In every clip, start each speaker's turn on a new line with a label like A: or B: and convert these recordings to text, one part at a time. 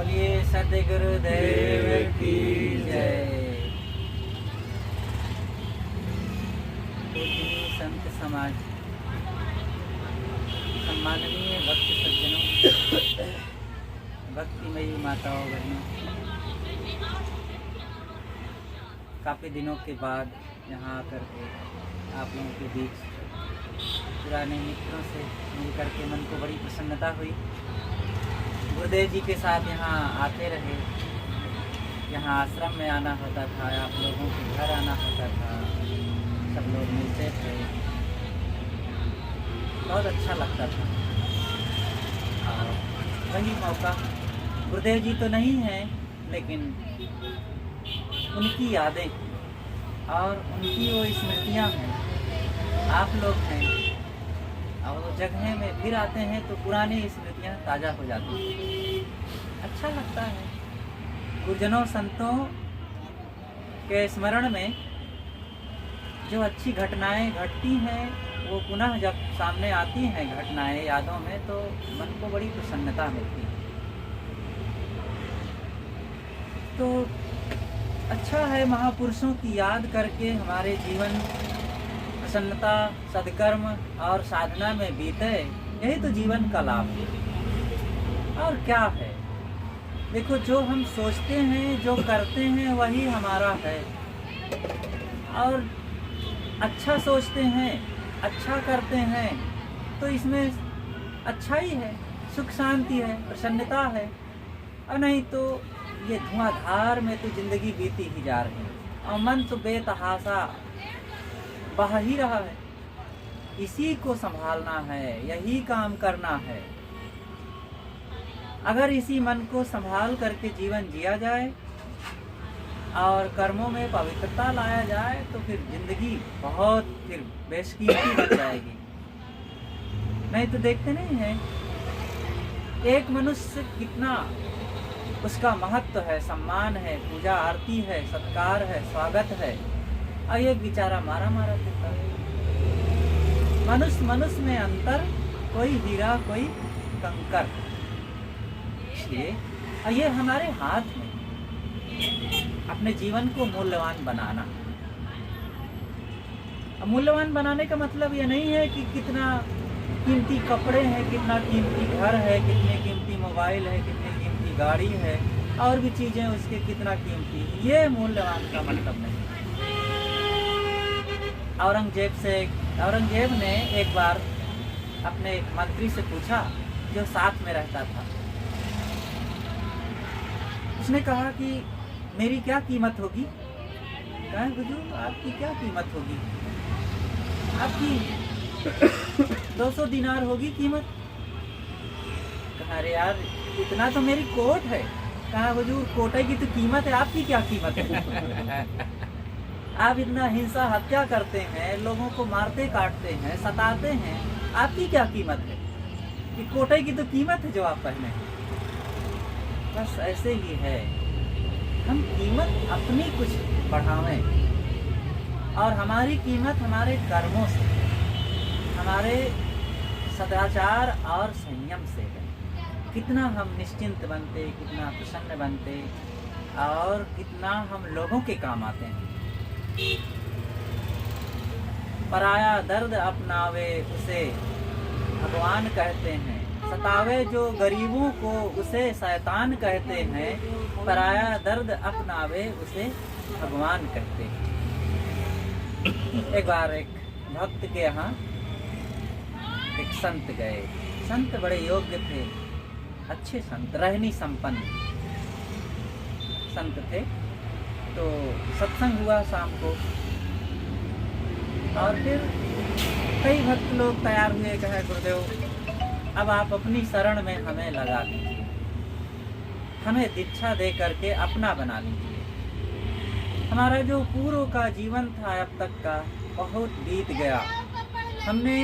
A: बोलिए सद्गुरुदेव की जय। पूजनीय संत समाज, सम्माननीय भक्त सज्जनों, भक्तिमयी माताओं बहनों, काफ़ी दिनों के बाद यहाँ आकर के आप लोगों के बीच पुराने मित्रों से मिल करके मन को बड़ी प्रसन्नता हुई। गुरुदेव जी के साथ यहाँ आते रहे, यहाँ आश्रम में आना होता था, आप लोगों के घर आना होता था, सब लोग मिलते थे, बहुत अच्छा लगता था। और वही मौका, गुरुदेव जी तो नहीं हैं लेकिन उनकी यादें और उनकी वो स्मृतियाँ हैं, आप लोग हैं और वो जगह में फिर आते हैं तो पुरानी स्मृतियाँ ताज़ा हो जाती हैं, अच्छा लगता है। गुरुजनों संतों के स्मरण में जो अच्छी घटनाएं घटती हैं वो पुनः जब सामने आती हैं घटनाएं यादों में, तो मन को बड़ी प्रसन्नता मिलती है। तो अच्छा है महापुरुषों की याद करके हमारे जीवन प्रसन्नता, सद्कर्म और साधना में बीते, यही तो जीवन का लाभ है। और क्या है, देखो जो हम सोचते हैं, जो करते हैं वही हमारा है। और अच्छा सोचते हैं, अच्छा करते हैं तो इसमें अच्छाई है, सुख शांति है, प्रसन्नता है। और नहीं तो ये धुआंधार में तो जिंदगी बीती ही जा रही है और मन तो बेतहासा बह ही रहा है। इसी को संभालना है, यही काम करना है। अगर इसी मन को संभाल करके जीवन जिया जाए और कर्मों में पवित्रता लाया जाए तो फिर जिंदगी बहुत फिर बेशकीमती बन जाएगी। नहीं तो देखते नहीं है एक मनुष्य कितना उसका महत्व है, सम्मान है, पूजा आरती है, सत्कार है, स्वागत है, और एक बेचारा मारा मारा फिरता है। मनुष्य मनुष्य में अंतर, कोई हीरा कोई कंकर। इसलिए ये हमारे हाथ में अपने जीवन को मूल्यवान बनाना। मूल्यवान बनाने का मतलब ये नहीं है कि कितना कीमती कपड़े हैं, कितना कीमती घर है, कितने कीमती मोबाइल है, कितनी कीमती गाड़ी है, और भी चीज़ें उसके कितना कीमती, ये मूल्यवान का मतलब नहीं। औरंगजेब ने एक बार अपने एक मंत्री से पूछा जो साथ में रहता था, उसने कहा कि मेरी क्या कीमत होगी? कहा हुजूर आपकी क्या कीमत होगी? आपकी 200 दिनार होगी कीमत। कहा अरे यार इतना तो मेरी कोट है। कहा हुजूर कोटे की तो कीमत है, आपकी क्या कीमत है? आप इतना हिंसा हत्या करते हैं, लोगों को मारते काटते हैं, सताते हैं, आपकी क्या कीमत है? कि कोटे की तो कीमत है जो आप पहने हैं। बस ऐसे ही है, हम कीमत अपनी कुछ बढ़ावें और हमारी कीमत हमारे कर्मों से, हमारे सदाचार और संयम से है। कितना हम निश्चिंत बनते, कितना प्रसन्न बनते और कितना हम लोगों के काम आते हैं। पराया दर्द अपनावे उसे भगवान कहते हैं, सतावे जो गरीबों को उसे शैतान कहते हैं, पराया दर्द अपनावे उसे भगवान कहते हैं। एक बार एक भक्त के यहाँ एक संत गए। संत बड़े योग्य थे, अच्छे संत, रहनी संपन्न संत थे। तो सत्संग हुआ शाम को और फिर कई भक्त लोग तैयार हुए, कहे गुरुदेव अब आप अपनी शरण में हमें लगा दीजिए, हमें दीक्षा दे करके अपना बना लीजिए। हमारा जो पूर्व का जीवन था अब तक का बहुत बीत गया। हमने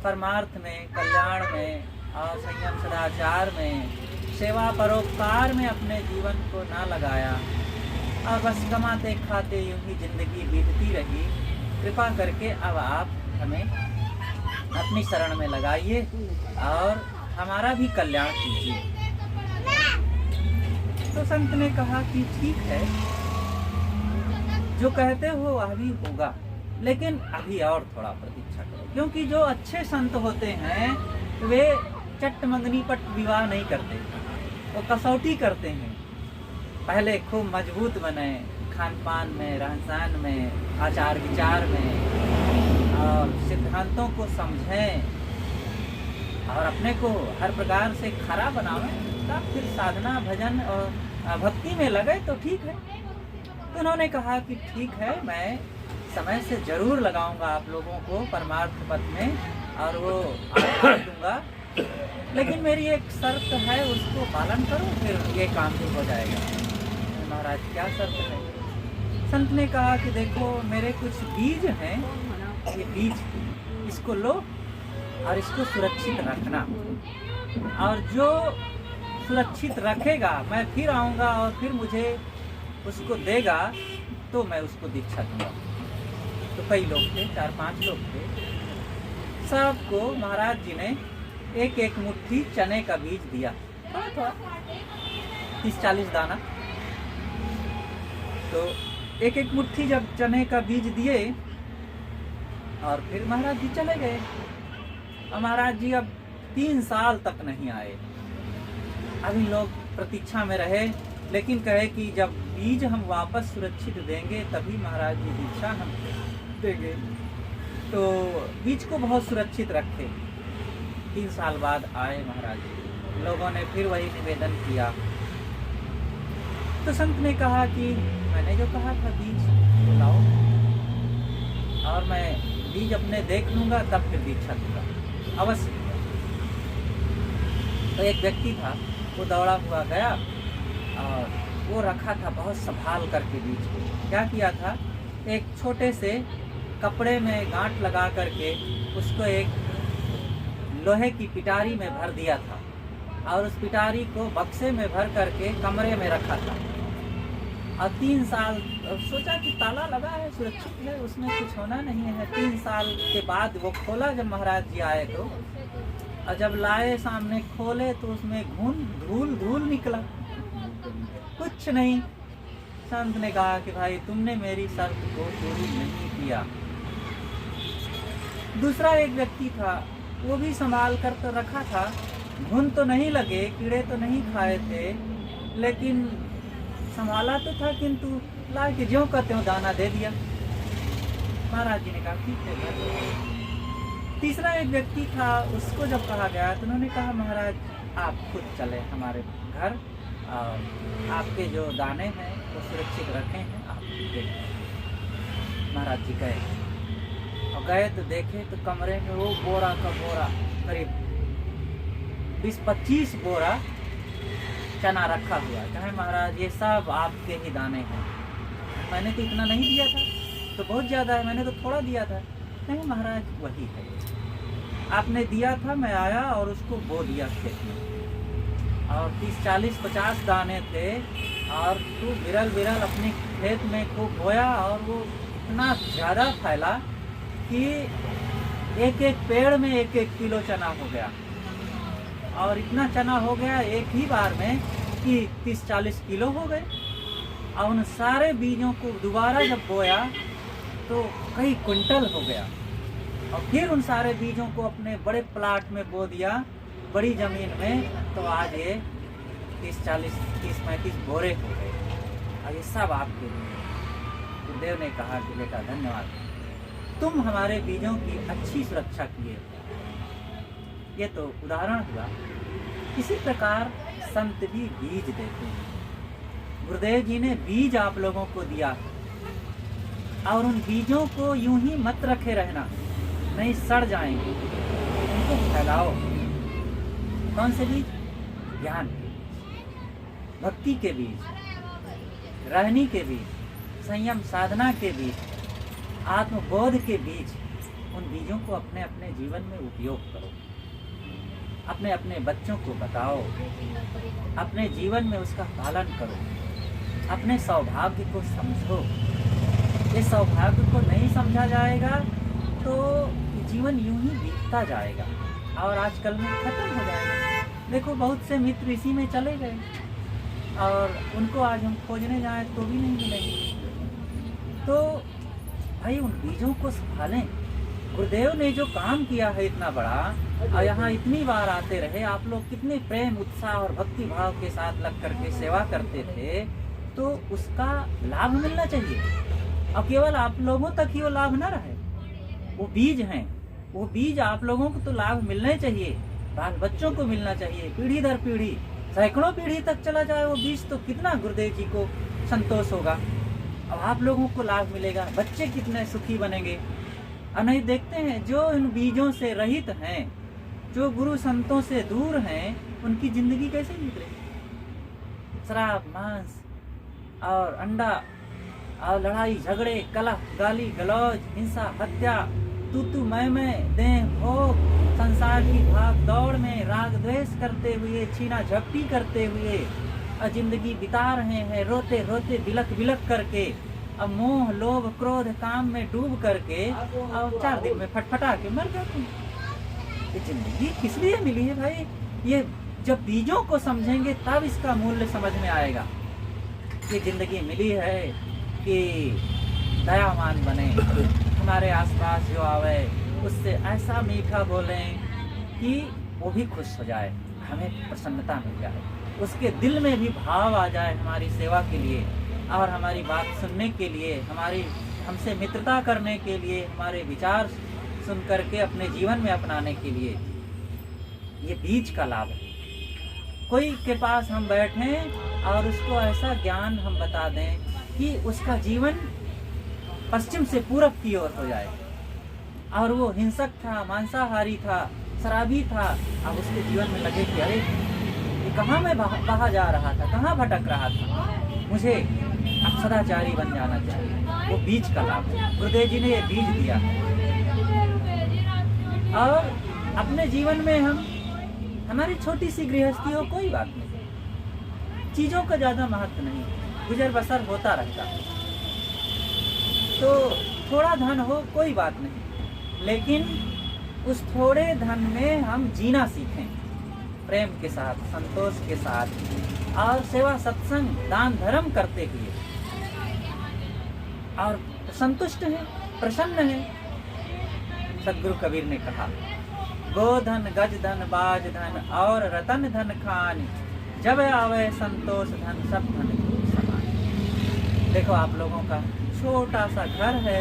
A: परमार्थ में, कल्याण में और संयम सदाचार में, सेवा परोपकार में अपने जीवन को ना लगाया और बस कमाते खाते यूं ही जिंदगी बीतती रही। कृपा करके अब आप हमें अपनी शरण में लगाइए और हमारा भी कल्याण कीजिए। संत ने कहा कि ठीक है, जो कहते हो वह भी होगा, लेकिन अभी और थोड़ा प्रतीक्षा करो, क्योंकि जो अच्छे संत होते हैं वे चट मंगनी पट विवाह नहीं करते, वो कसौटी करते हैं। पहले खूब मजबूत बने, खान पान में, रहन सहन में, आचार विचार में, और सिद्धांतों को समझें और अपने को हर प्रकार से खरा बनावें, तब फिर साधना भजन और भक्ति में लगे तो ठीक है। तो उन्होंने कहा कि ठीक है, मैं समय से जरूर लगाऊंगा आप लोगों को परमार्थ पथ में, और वो आशीर्वाद दूंगा, लेकिन मेरी एक शर्त है, उसको पालन करो, फिर ये काम भी हो जाएगा। महाराज क्या शर्त है? संत ने कहा कि देखो, मेरे कुछ बीज हैं, ये बीज इसको लो और इसको सुरक्षित रखना, और जो सुरक्षित रखेगा मैं फिर आऊँगा और फिर मुझे उसको देगा तो मैं उसको दीक्षा दूंगा। तो कई लोग थे, 4-5 लोग थे, सबको महाराज जी ने एक एक मुट्ठी चने का बीज दिया, थोड़ा 30-40 दाना। तो एक एक मुट्ठी जब चने का बीज दिए और फिर महाराज जी चले गए। और महाराज जी अब 3 साल तक नहीं आए। अब इन लोग प्रतीक्षा में रहे, लेकिन कहे कि जब बीज हम वापस सुरक्षित देंगे तभी महाराज जी दीक्षा हम देंगे। तो बीज को बहुत सुरक्षित रखे। 3 साल बाद आए महाराज जी, लोगों ने फिर वही निवेदन किया। तो संत ने कहा कि मैंने जो कहा था बीज लाओ, और मैं बीज अपने देख लूंगा तब फिर दीक्षा दूंगा अवश्य। तो एक व्यक्ति था, वो दौड़ा हुआ गया और वो रखा था बहुत संभाल करके बीज को। क्या किया था, एक छोटे से कपड़े में गांठ लगा करके उसको एक लोहे की पिटारी में भर दिया था, और उस पिटारी को बक्से में भर करके कमरे में रखा था। और 3 साल सोचा कि ताला लगा है, सुरक्षित है, उसमें कुछ होना नहीं है। 3 साल के बाद वो खोला जब महाराज जी आए तो, और जब लाए सामने खोले तो उसमें धूल निकला, कुछ नहीं। संत ने कहा कि भाई तुमने मेरी शर्त को पूरी नहीं किया। दूसरा एक व्यक्ति था, वो भी संभाल कर तो रखा था, घुन तो नहीं लगे, कीड़े तो नहीं खाए थे, लेकिन संभाला तो था, किंतु ला के ज्यों का त्यों दाना दे दिया। महाराज जी ने कहा ठीक है। तीसरा एक व्यक्ति था, उसको जब कहा गया तो उन्होंने कहा महाराज आप खुद चले हमारे घर, और आपके जो दाने हैं वो सुरक्षित रखे हैं, आप देखें। महाराज जी गए, और गए तो देखे तो कमरे में वो बोरा का बोरा, करीब 20-25 बोरा चना रखा हुआ है। कहे महाराज ये सब आपके ही दाने हैं, मैंने तो इतना नहीं दिया था, तो बहुत ज़्यादा है, मैंने तो थोड़ा दिया था। नहीं महाराज वही है, आपने दिया था, मैं आया और उसको बो दिया खेत में, और 30-40-50 दाने थे, और खूब विरल अपने खेत में खूब बोया, और वो इतना ज़्यादा फैला कि एक एक पेड़ में 1-1 किलो चना हो गया। और इतना चना हो गया एक ही बार में कि 30-40 किलो हो गए। और उन सारे बीजों को दोबारा जब बोया तो कई क्विंटल हो गया, और फिर उन सारे बीजों को अपने बड़े प्लाट में बो दिया, बड़ी ज़मीन में। तो आज ये 30-35 बोरे हो गए, और ये सब आपके लिए। गुरुदेव ने कहा कि बेटा धन्यवाद, तुम हमारे बीजों की अच्छी सुरक्षा किए। ये तो उदाहरण हुआ। इसी प्रकार संत भी बीज देते हैं। गुरुदेव जी ने बीज आप लोगों को दिया, और उन बीजों को यूं ही मत रखे रहना, नहीं सड़ जाएंगे, उनको फैलाओ। कौन से बीज? ज्ञान के बीज, भक्ति के बीज, रहनी के बीज, संयम साधना के बीज, आत्मबोध के बीज। उन बीजों को अपने अपने जीवन में उपयोग करो, अपने अपने बच्चों को बताओ, अपने जीवन में उसका पालन करो, अपने सौभाग्य को समझो। ये सौभाग्य को नहीं समझा जाएगा तो जीवन यूं ही बीतता जाएगा, और आजकल में खत्म हो जाएगा। देखो बहुत से मित्र इसी में चले गए, और उनको आज हम खोजने जाएं तो भी नहीं मिलेंगे। तो भाई उन बीजों को संभालें। गुरुदेव ने जो काम किया है इतना बड़ा, और यहाँ इतनी बार आते रहे, आप लोग कितने प्रेम, उत्साह और भक्ति भाव के साथ लग करके सेवा करते थे, तो उसका लाभ मिलना चाहिए। और केवल आप लोगों तक ही वो लाभ न रहे, वो बीज हैं, वो बीज आप लोगों को तो लाभ मिलने चाहिए, बाल बच्चों को मिलना चाहिए, पीढ़ी दर पीढ़ी, सैकड़ों पीढ़ी तक चला जाए वो बीज, तो कितना गुरुदेव जी को संतोष होगा। अब आप लोगों को लाभ मिलेगा, बच्चे कितने सुखी बनेंगे। और नहीं देखते हैं जो इन बीजों से रहित हैं, जो गुरु संतों से दूर हैं, उनकी जिंदगी कैसे बीत रही। शराब, मांस और अंडा और लड़ाई झगड़े, कलह, गाली गलौज, हिंसा, हत्या, तू मैं देह भोग, संसार की भाग दौड़ में राग द्वेष करते हुए, छीना झपटी करते हुए और जिंदगी बिता रहे हैं, रोते रोते बिलक बिलक करके, अब मोह लोभ क्रोध काम में डूब करके और 4 दिन में फटफटा के मर जाते हैं। ये जिंदगी किस लिए मिली है भाई? ये जब बीजों को समझेंगे तब इसका मूल्य समझ में आएगा। ये जिंदगी मिली है कि दयावान बने, हमारे आसपास जो आवे उससे ऐसा मीठा बोलें कि वो भी खुश हो जाए, हमें प्रसन्नता मिल जाए, उसके दिल में भी भाव आ जाए हमारी सेवा के लिए और हमारी बात सुनने के लिए, हमारी हमसे मित्रता करने के लिए, हमारे विचार सुन करके अपने जीवन में अपनाने के लिए। ये बीज का लाभ है। कोई के पास हम बैठें और उसको ऐसा ज्ञान हम बता दें कि उसका जीवन पश्चिम से पूरब की ओर हो जाए, और वो हिंसक था, मांसाहारी था, शराबी था, अब उसके जीवन में लगे कि अरे ये कहाँ मैं बहा जा रहा था, कहाँ भटक रहा था, मुझे अब सदाचारी बन जाना चाहिए। वो बीज का लाभ है, गुरुदेव जी ने ये बीज दिया है। और अपने जीवन में हम, हमारी छोटी सी गृहस्थी हो कोई बात नहीं, चीज़ों का ज़्यादा महत्व नहीं, गुजर बसर होता रहता है, तो थोड़ा धन हो कोई बात नहीं, लेकिन उस थोड़े धन में हम जीना सीखें, प्रेम के साथ, संतोष के साथ, और सेवा सत्संग दान धर्म करते हुए, और संतुष्ट हैं, प्रसन्न हैं। सदगुरु कबीर ने कहा, गोधन गज धन बाज धन और रतन धन खान, जब आवे संतोष धन सब धन समान। देखो आप लोगों का छोटा सा घर है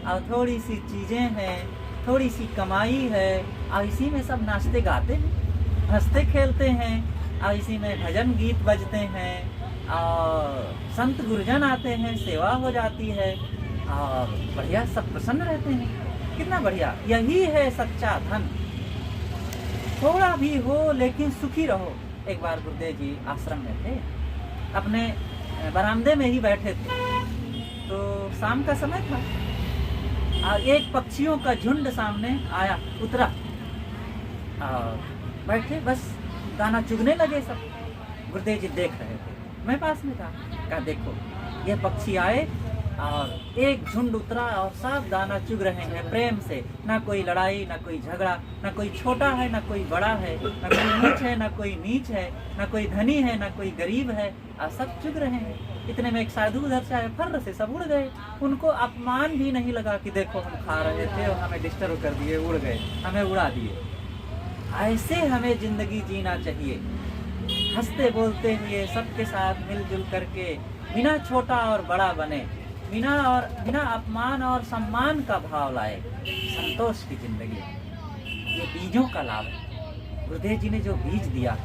A: और थोड़ी सी चीजें हैं, थोड़ी सी कमाई है, और इसी में सब नाचते गाते हैं, हंसते खेलते हैं, और इसी में भजन गीत बजते हैं, और संत गुरुजन आते हैं, सेवा हो जाती है, और बढ़िया सब प्रसन्न रहते हैं। कितना बढ़िया, यही है सच्चा धन। थोड़ा भी हो लेकिन सुखी रहो। एक बार गुरुदेव जी आश्रम में थे, अपने बरामदे में ही बैठे थे, तो शाम का समय था, और एक पक्षियों का झुंड सामने आया, उतरा, और बैठे बस दाना चुगने लगे सब। गुरुदेव जी देख रहे थे, मैं पास में था, कहा देखो ये पक्षी आए और एक झुंड उतरा और सब दाना चुग रहे हैं प्रेम से, ना कोई लड़ाई, ना कोई झगड़ा, ना कोई छोटा है ना कोई बड़ा है, ना कोई नीच है ना कोई नीच है, ना कोई धनी है ना कोई गरीब है, और सब चुग रहे हैं। इतने में एक साधु उधर से आए, फर्र से सब उड़ गए, उनको अपमान भी नहीं लगा कि देखो हम खा रहे थे और हमें डिस्टर्ब कर दिए, उड़ गए, हमें उड़ा दिए। ऐसे हमें जिंदगी जीना चाहिए, हंसते बोलते हुए सबके साथ मिलजुल करके, बिना छोटा और बड़ा बने, बिना अपमान और सम्मान का भाव लाए, संतोष की जिंदगी। ये बीजों का लाभ है, गुरुदेव जी ने जो बीज दिया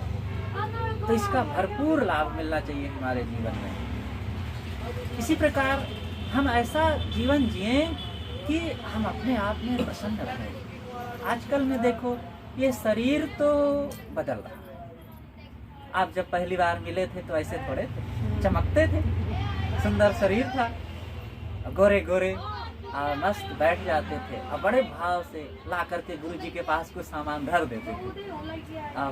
A: तो इसका भरपूर लाभ मिलना चाहिए हमारे जीवन में। इसी प्रकार हम ऐसा जीवन जिए कि हम अपने आप में प्रसन्न रहें। आजकल में देखो ये शरीर तो बदल रहा है। आप जब पहली बार मिले थे तो ऐसे थोड़े थे, चमकते थे, सुंदर शरीर था, गोरे गोरे, और मस्त बैठ जाते थे, और बड़े भाव से ला करके गुरु जी के पास कुछ सामान धर देते थे,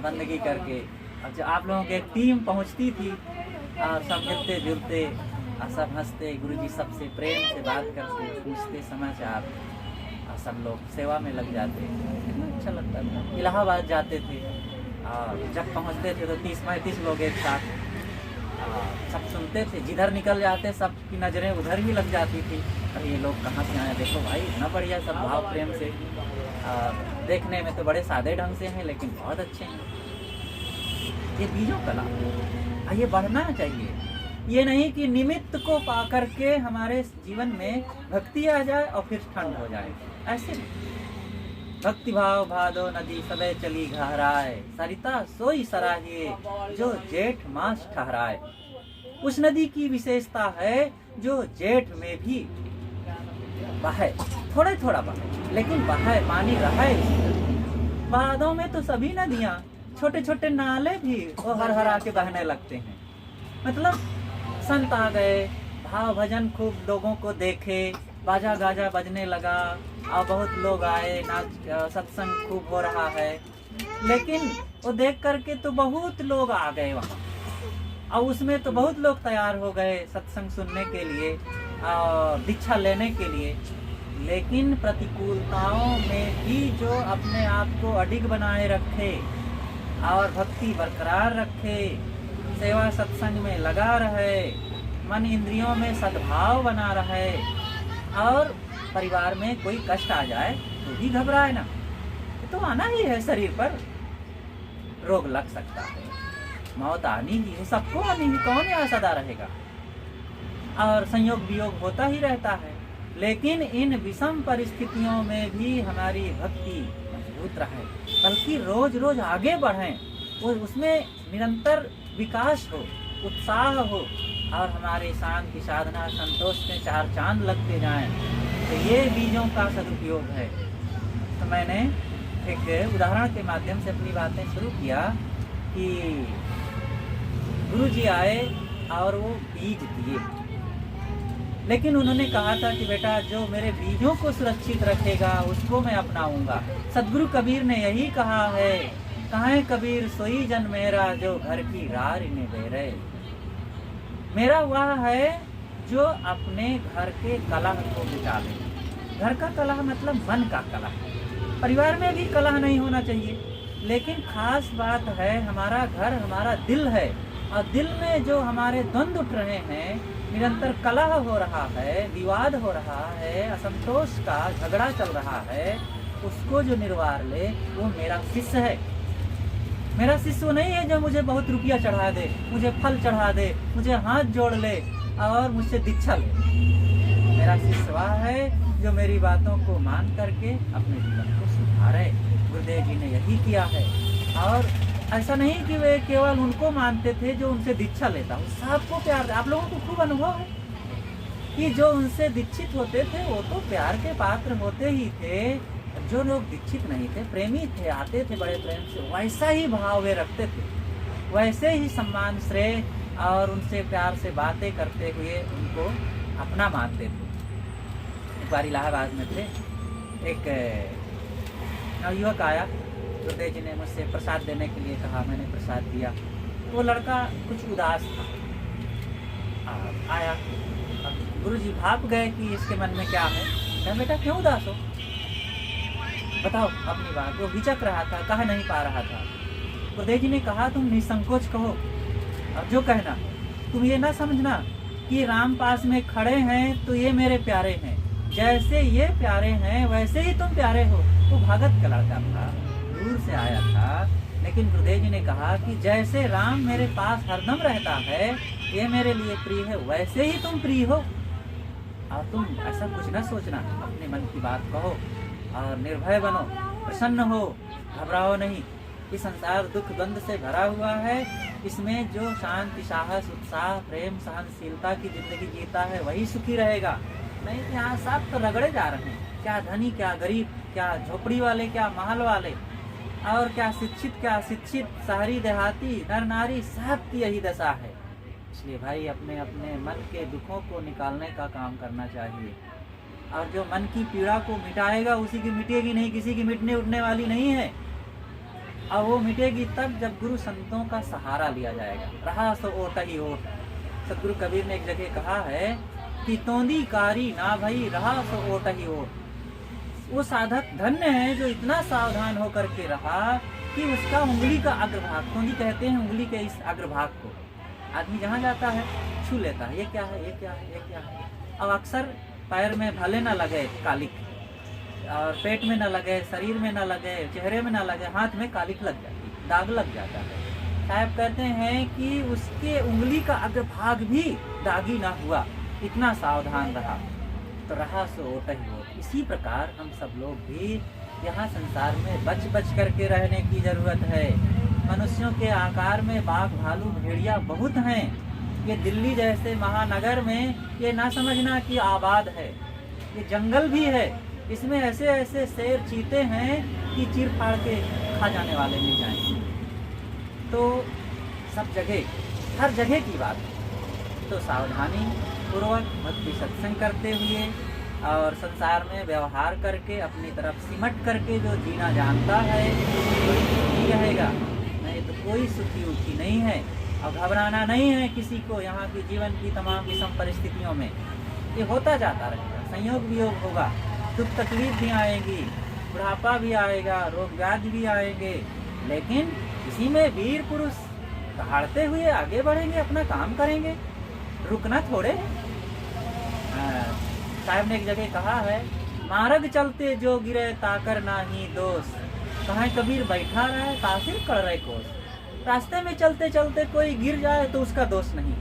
A: बंदगी करके। और जब आप लोगों की एक टीम पहुंचती थी और सब मिलते जुलते और सब हंसते, गुरु जी सबसे प्रेम से बात करते, पूछते समाचार, और सब लोग सेवा में लग जाते, कितना अच्छा लगता था। इलाहाबाद जाते थे और जब पहुंचते थे तो 30-35 लोग एक साथ, सब सुनते थे, जिधर निकल जाते सबकी नज़रें उधर ही लग जाती थी। अरे ये लोग कहाँ से आए, देखो भाई इतना बढ़िया, सब भाव प्रेम से, देखने में तो बड़े सादे ढंग से हैं लेकिन बहुत अच्छे हैं। ये बीजों कला, ये बढ़ना चाहिए। ये नहीं कि निमित्त को पा करके हमारे जीवन में भक्ति आ जाए और फिर ठंड हो जाए, ऐसे नहीं। भक्ति भाव भादो नदी सबे चली गहराए, सरिता सोई सराहिए जो जेठ मास ठहराए। उस नदी की विशेषता है जो जेठ में भी बहे, थोड़ा थोड़ा बहे लेकिन बहे, पानी रहे। भादों में तो सभी नदियाँ, छोटे छोटे नाले भी वो हर हरा के बहने लगते हैं। मतलब संत आ गए, भाव भजन खूब लोगों को देखे, बाजा गाजा बजने लगा और बहुत लोग आए, नाच सत्संग खूब हो रहा है। लेकिन वो देख करके तो बहुत लोग आ गए वहाँ, और उसमें तो बहुत लोग तैयार हो गए सत्संग सुनने के लिए और दीक्षा लेने के लिए। लेकिन प्रतिकूलताओं में भी जो अपने आप को अडिग बनाए रखे और भक्ति बरकरार रखे, सेवा सत्संग में लगा रहे, मन इंद्रियों में सद्भाव बना रहे, और परिवार में कोई कष्ट आ जाए तो भी घबराए ना। तो आना ही है, शरीर पर रोग लग सकता है, मौत आनी ही है, सबको आनी ही, कौन यहाँ सदा रहेगा। और संयोग वियोग होता ही रहता है। लेकिन इन विषम परिस्थितियों में भी हमारी भक्ति मजबूत रहे, बल्कि रोज रोज आगे बढ़े, वो उसमें निरंतर विकास हो, उत्साह हो, और हमारे शांति साधना संतोष में चार चांद लगते जाएं। तो ये बीजों का सदुपयोग है। तो मैंने एक उदाहरण के माध्यम से अपनी बातें शुरू किया कि गुरु जी आए और वो बीज दिए, लेकिन उन्होंने कहा था कि बेटा जो मेरे बीजों को सुरक्षित रखेगा उसको मैं अपनाऊंगा। सदगुरु कबीर ने यही कहा है, कहाँ कबीर सोई जन मेरा जो घर की रार ने बेरे। मेरा वह है जो अपने घर के कलह को मिटा दे। घर का कलह मतलब मन का कलह। परिवार में भी कलह नहीं होना चाहिए, लेकिन खास बात है हमारा घर हमारा दिल है, और दिल में जो हमारे द्वंद्व उठ रहे हैं, निरंतर कलह हो रहा है, विवाद हो रहा है, असंतोष का झगड़ा चल रहा है, उसको जो निर्वार ले वो मेरा शिष्य है। मेरा शिष्य वो नहीं है जो मुझे बहुत रुपया चढ़ा दे, मुझे फल चढ़ा दे, मुझे हाथ जोड़ ले और मुझसे दीक्षा ले। मेरा शिष्य वह है जो मेरी बातों को मान करके अपने जीवन को सुधारे। गुरुदेव जी ने यही किया है। और ऐसा नहीं कि वे केवल उनको मानते थे जो उनसे दीक्षा लेता हूँ, सबको प्यार। आप लोगों को खूब अनुभव है कि जो उनसे दीक्षित होते थे वो तो प्यार के पात्र होते ही थे। जो लोग दीक्षित नहीं थे, प्रेमी थे, आते थे बड़े प्रेम से, वैसा ही भाव वे रखते थे, वैसे ही सम्मान श्रेय और उनसे प्यार से बातें करते हुए उनको अपना मानते थे। एक बार इलाहाबाद में थे, एक नवयुवक आया, गुरुदेव जी ने मुझसे प्रसाद देने के लिए कहा, मैंने प्रसाद दिया। वो लड़का कुछ उदास था, आया, गुरु जी भाप गए कि इसके मन में क्या है। कहा बेटा क्यों उदास हो, बताओ अपनी बात। वो हिचक रहा था, कह नहीं पा रहा था। गुरुदेव जी ने कहा तुम निसंकोच कहो और जो कहना। तुम ये ना समझना कि राम पास में खड़े हैं तो ये मेरे प्यारे हैं, जैसे ये प्यारे हैं वैसे ही तुम प्यारे हो। वो भगत का लड़का था, दूर से आया था, लेकिन गुरुदेव जी ने कहा कि जैसे राम मेरे पास हरदम रहता है, ये मेरे लिए प्रिय है, वैसे ही तुम प्रिय हो। और तुम ऐसा कुछ ना सोचना, अपने मन की बात कहो और निर्भय बनो, प्रसन्न हो, घबराओ नहीं। ये संसार दुख द्वंद से भरा हुआ है, इसमें जो शांति साहस उत्साह प्रेम सहनशीलता की जिंदगी जीता है वही सुखी रहेगा। नहीं तो यहाँ सब तो रगड़े जा रहे हैं, क्या धनी क्या गरीब, क्या झोपड़ी वाले क्या महल वाले, और क्या शिक्षित क्या अशिक्षित, शहरी देहाती नर नारी, सब की यही दशा है। इसलिए भाई अपने अपने मन के दुखों को निकालने का काम करना चाहिए, और जो मन की पीड़ा को मिटाएगा उसी की मिटेगी नहीं, किसी की मिटने उठने वाली नहीं है। और वो मिटेगी तब जब गुरु संतों का सहारा लिया जाएगा। रहा सो ओट ही ओट। सतगुरु कबीर ने एक जगह कहा है कि तोंदी कारी ना भई, रहा सो ओट ही ओट। वो साधक धन्य है जो इतना सावधान होकर के रहा कि उसका उंगली का अग्रभाग, तोंदी कहते हैं उंगली के इस अग्रभाग को, आदमी जहाँ जाता है छू लेता है, ये क्या है, ये क्या है, ये क्या है। अब अक्सर पैर में भले ना लगे कालिक, और पेट में ना लगे, शरीर में ना लगे, चेहरे में ना लगे, हाथ में कालिक लग जाती, दाग लग जाता है। साहब कहते हैं कि उसके उंगली का अग्रभाग भी दागी ना हुआ, इतना सावधान रहा, तो रहा सो ओट ही ओट। इसी प्रकार हम सब लोग भी यहाँ संसार में बच बच करके रहने की जरूरत है। मनुष्यों के आकार में बाघ, भालू, भेड़िया बहुत हैं। ये दिल्ली जैसे महानगर में ये ना समझना कि आबाद है, ये जंगल भी है। इसमें ऐसे ऐसे शेर, चीते हैं कि चीर फाड़ के खा जाने वाले मिल जाएंगे। तो सब जगह, हर जगह की बात है। तो सावधानी पूर्वक भक्ति सत्संग करते हुए और संसार में व्यवहार करके अपनी तरफ सिमट करके जो जीना जानता है वही सुखी रहेगा, नहीं तो कोई सुखी उखी नहीं है। और घबराना नहीं है किसी को यहाँ की जीवन की तमाम विषम परिस्थितियों में, ये होता जाता रहेगा, संयोग वियोग होगा, दुख तकलीफ भी आएगी, बुढ़ापा भी आएगा, रोग व्याधि भी आएंगे, लेकिन इसी में वीर पुरुष दहाड़ते हुए आगे बढ़ेंगे, अपना काम करेंगे, रुकना थोड़े। साहब ने एक जगह कहा है, मार्ग चलते जो गिरे ताकर नाही दोष, कहाँ कबीर बैठा रहे तासिर कर रहे कोस। रास्ते में चलते चलते कोई गिर जाए तो उसका दोष नहीं,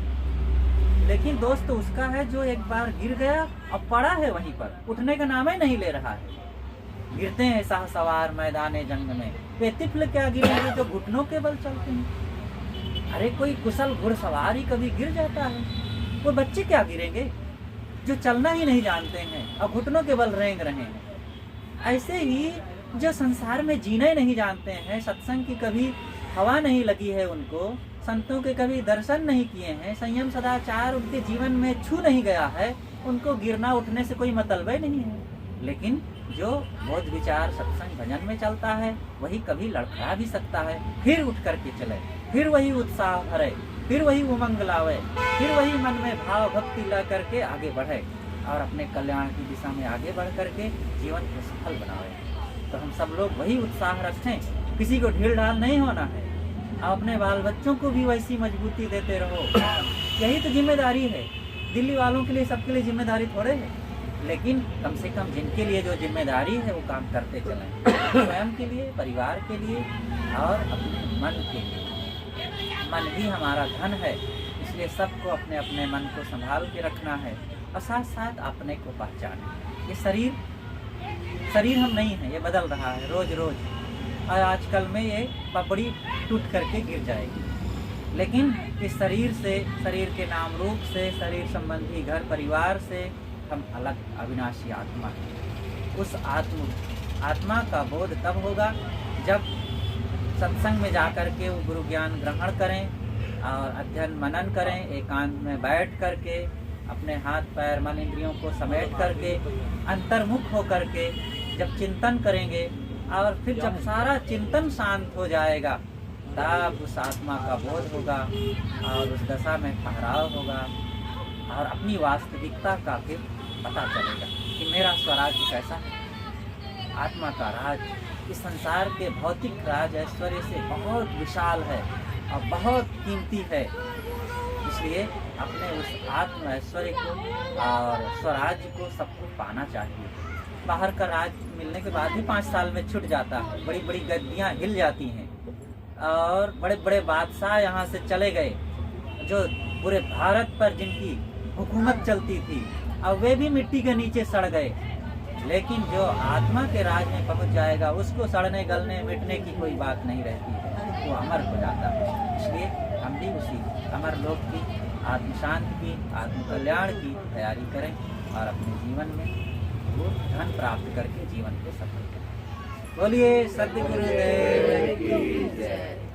A: लेकिन दोष तो उसका है जो एक बार गिर गया अब पड़ा है वहीं पर, उठने का नाम ही नहीं ले रहा है। गिरते हैं शाहसवार मैदाने जंग में, वे तिफल क्या गिरेंगे जो घुटनों के बल चलते हैं। अरे कोई कुशल घुड़सवार ही कभी गिर जाता है, वो बच्चे क्या गिरेंगे जो चलना ही नहीं जानते हैं और घुटनों के बल रेंग रहे हैं। ऐसे ही जो संसार में जीना ही नहीं जानते हैं, सत्संग की कभी हवा नहीं लगी है उनको, संतों के कभी दर्शन नहीं किए हैं, संयम सदाचार उनके जीवन में छू नहीं गया है, उनको गिरना उठने से कोई मतलब ही नहीं है। लेकिन जो बोध विचार सत्संग भजन में चलता है वही कभी लड़खड़ा भी सकता है, फिर उठ करके चले, फिर वही उत्साह भरे, फिर वही उमंग लावे, फिर वही मन में भाव भक्ति ला करके आगे बढ़े और अपने कल्याण की दिशा में आगे बढ़ करके जीवन को सफल बनावे। तो हम सब लोग वही उत्साह रखें, किसी को ढील ढाल नहीं होना है, अपने बाल बच्चों को भी वैसी मजबूती देते रहो। यही तो जिम्मेदारी है। दिल्ली वालों के लिए, सबके लिए जिम्मेदारी थोड़े है, लेकिन कम से कम जिनके लिए जो जिम्मेदारी है वो काम करते चलें, स्वयं के लिए, परिवार के लिए और अपने मन के लिए। मन ही हमारा धन है, इसलिए सबको अपने अपने मन को संभाल के रखना है और साथ साथ अपने को पहचाने। ये शरीर हम नहीं है, ये बदल रहा है रोज रोज, और आजकल में ये पपड़ी टूट करके गिर जाएगी, लेकिन इस शरीर से, शरीर के नाम रूप से, शरीर संबंधी घर परिवार से हम अलग अविनाशी आत्मा हैं। उस आत्मा का बोध तब होगा जब सत्संग में जाकर के वो गुरु ज्ञान ग्रहण करें और अध्ययन मनन करें, एकांत में बैठ करके अपने हाथ पैर मन इंद्रियों को समेट करके अंतर्मुख हो करके जब चिंतन करेंगे और फिर जब सारा चिंतन शांत हो जाएगा तब उस आत्मा का बोध होगा और उस दशा में ठहराव होगा और अपनी वास्तविकता का फिर पता चलेगा कि मेरा स्वराज्य कैसा है। आत्मा का राज इस संसार के भौतिक राज ऐश्वर्य से बहुत विशाल है और बहुत कीमती है, इसलिए अपने उस आत्म ऐश्वर्य को और स्वराज्य को सबको पाना चाहिए। बाहर का राज मिलने के बाद भी 5 साल में छूट जाता है, बड़ी बड़ी गद्दियाँ हिल जाती हैं और बड़े बड़े बादशाह यहाँ से चले गए जो पूरे भारत पर जिनकी हुकूमत चलती थी, अब वे भी मिट्टी के नीचे सड़ गए। लेकिन जो आत्मा के राज में पहुँच जाएगा उसको सड़ने गलने मिटने की कोई बात नहीं रहती है, वो अमर हो जाता है। इसलिए हम भी उसी अमर लोक की, आत्म शांति की, आत्म कल्याण की तैयारी करें और अपने जीवन में वो धन प्राप्त करके जीवन को सफल करें। बोलिए सद्गुरुदेव की जय।